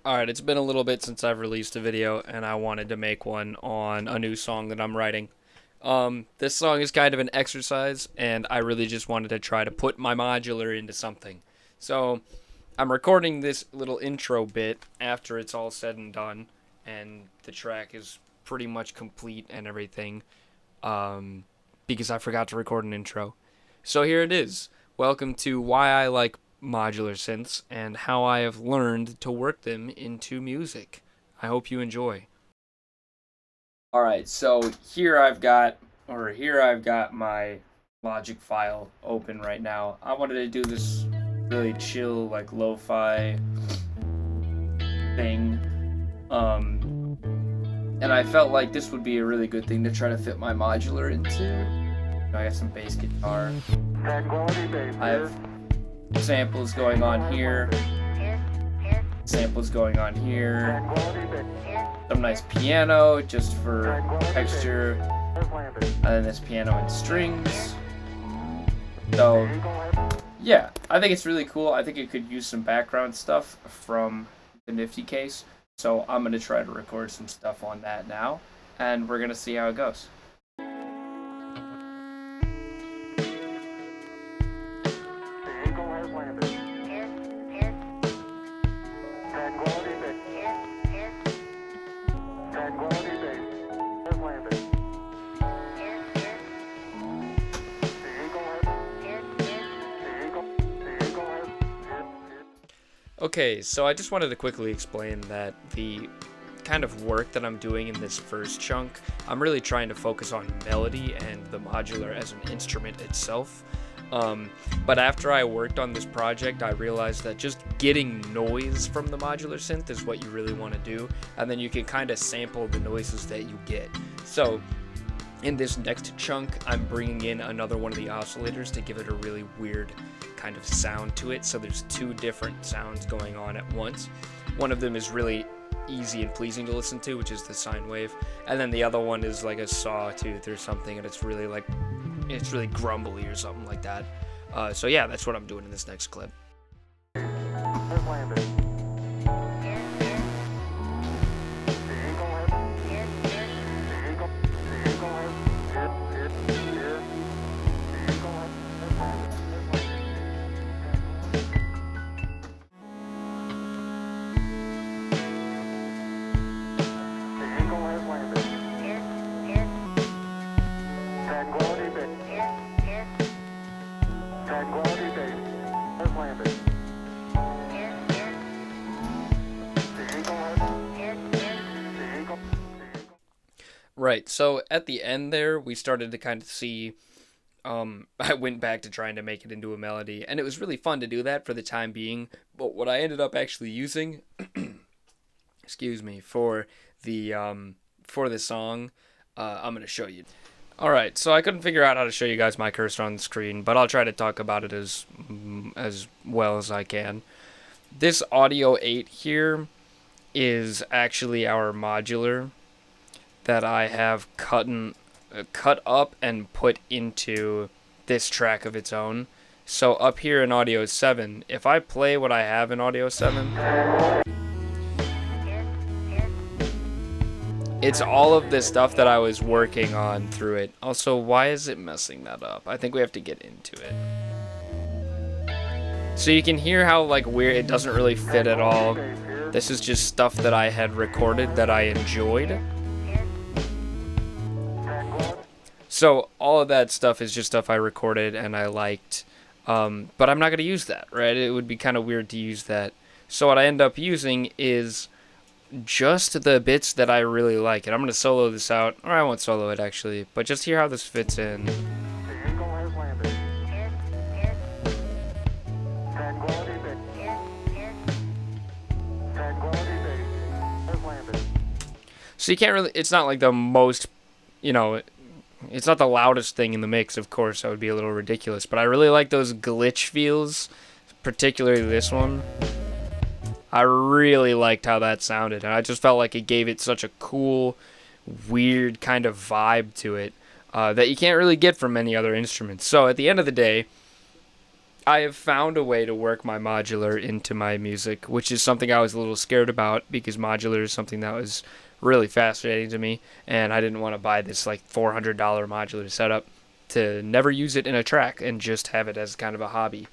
Alright, it's been a little bit since I've released a video, and I wanted to make one on a new song that I'm writing. This song is kind of an exercise, and I really just wanted to try to put my modular into something. So, I'm recording this little intro bit after it's all said and done, and the track is pretty much complete and everything, because I forgot to record an intro. So here it is. Welcome to why I like modular synths and how I have learned to work them into music. I hope you enjoy. Alright, so here I've got my Logic file open right now. I wanted to do this really chill, like lo-fi thing. And I felt like this would be a really good thing to try to fit my modular into. I got some bass guitar. I have samples going on here. Samples going on here. Some nice piano just for texture. And then this piano and strings. So, yeah, I think it's really cool. I think it could use some background stuff from the Nifty case. So I'm going to try to record some stuff on that now. And we're going to see how it goes. Okay, so I just wanted to quickly explain that the kind of work that I'm doing in this first chunk, I'm really trying to focus on melody and the modular as an instrument itself. But after I worked on this project, I realized that just getting noise from the modular synth is what you really want to do, and then you can kind of sample the noises that you get. So in this next chunk, I'm bringing in another one of the oscillators to give it a really weird kind of sound to it. So there's two different sounds going on at once. One of them is really easy and pleasing to listen to, which is the sine wave, and then the other one is like a sawtooth or something, and it's really grumbly or something like that. So yeah, that's what I'm doing in this next clip. Right, so at the end there, we started to kind of see, I went back to trying to make it into a melody, and it was really fun to do that for the time being, but what I ended up actually using, excuse me, for the song, I'm going to show you. Alright, so I couldn't figure out how to show you guys my cursor on the screen, but I'll try to talk about it as well as I can. This Audio 8 here is actually our modular that I have cut up and put into this track of its own. So up here in Audio 7, if I play what I have in Audio 7, it's all of this stuff that I was working on through it. Also, why is it messing that up? I think we have to get into it. So you can hear how like weird it doesn't really fit at all. This is just stuff that I had recorded that I enjoyed. So all of that stuff is just stuff I recorded and I liked, but I'm not going to use that, right? It would be kind of weird to use that. So what I end up using is just the bits that I really like. And I'm going to solo this out, or I won't solo it actually, but just hear how this fits in. So you can't really, it's not like the most, it's not the loudest thing in the mix, of course. That would be a little ridiculous. But I really like those glitch feels, particularly this one. I really liked how that sounded. And I just felt like it gave it such a cool, weird kind of vibe to it that you can't really get from many other instruments. So at the end of the day, I have found a way to work my modular into my music, which is something I was a little scared about because modular is something that was really fascinating to me, and I didn't want to buy this like $400 modular setup to never use it in a track and just have it as kind of a hobby.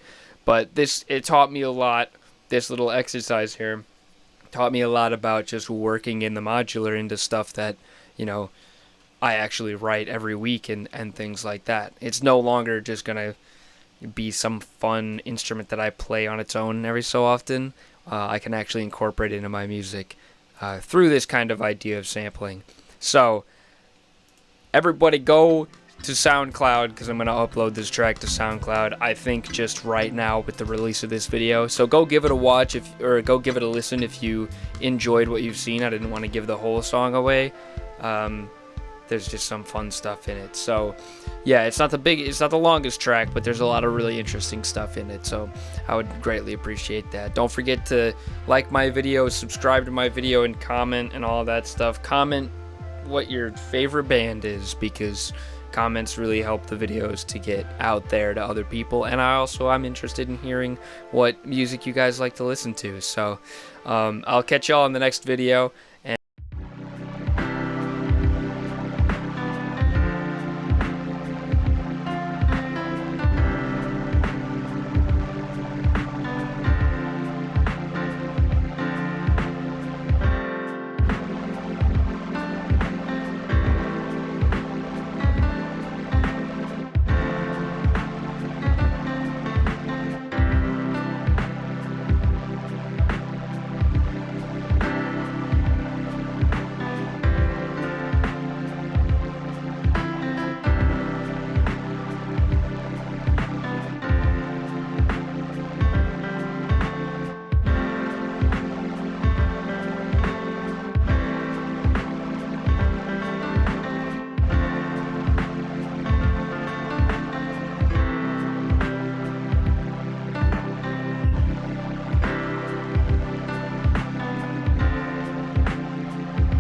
But it taught me a lot. This little exercise here taught me a lot about just working in the modular into stuff that, you know, I actually write every week and things like that. It's no longer just gonna be some fun instrument that I play on its own every so often. I can actually incorporate it into my music through this kind of idea of sampling. So, everybody go to SoundCloud because I'm going to upload this track to SoundCloud, I think just right now with the release of this video. So go give it a watch or go give it a listen if you enjoyed what you've seen. I didn't want to give the whole song away. There's just some fun stuff in it. So yeah, it's not the longest track, but there's a lot of really interesting stuff in it. So I would greatly appreciate that. Don't forget to like my video, subscribe to my video, and comment and all that stuff. Comment what your favorite band is, because comments really help the videos to get out there to other people, and I'm interested in hearing what music you guys like to listen to. So I'll catch y'all in the next video.